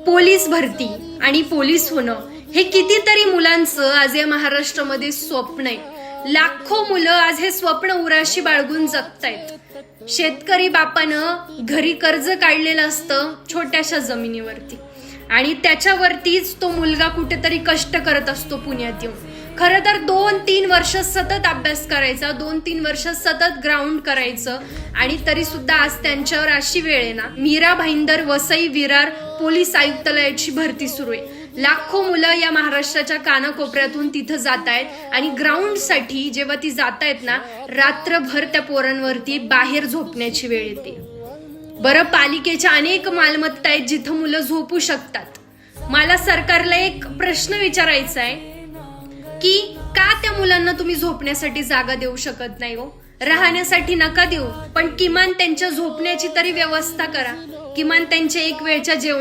Police भरती आणि police होणं हे कितीतरी मुलांचं आज या महाराष्ट्रामध्ये स्वप्न आहे। लाखो मुलं आज हे स्वप्न उराशी बाळगून जगतायत। शेतकरी बापानं घरी कर्ज काढलेलं असतं छोट्याशा जमिनीवरती आणि त्याच्यावरतीच तो मुलगा कुठेतरी कष्ट करत असतो पुण्यात येऊन। खरं तर 2-3 वर्ष सतत अभ्यास करायचा, 2-3 वर्ष सतत ग्राउंड करायचं आणि तरी सुद्धा आज त्यांच्यावर अशी वेळ आहे ना, मीरा भाईंदर वसई विरार पोलीस आयुक्तालयाची भरती सुरू आहे। लाखो मुलं या महाराष्ट्राच्या कानाकोपऱ्यातून तिथं जात आहेत आणि ग्राउंडसाठी जेव्हा ती जात आहेत ना, रात्रभर त्या पोरांवरती बाहेर झोपण्याची वेळ येते। बरं, पालिकेच्या अनेक मालमत्ता आहेत जिथं मुलं झोपू शकतात। मला सरकारला एक प्रश्न विचारायचा आहे की का त्या मुलांना तुम्ही झोपण्यासाठी जागा देऊ शकत नाही हो? राहण्यासाठी नका देऊ, पण किमान त्यांच्या झोपण्याची तरी व्यवस्था करा, किमान त्यांच्या एक वेळच्या जेवण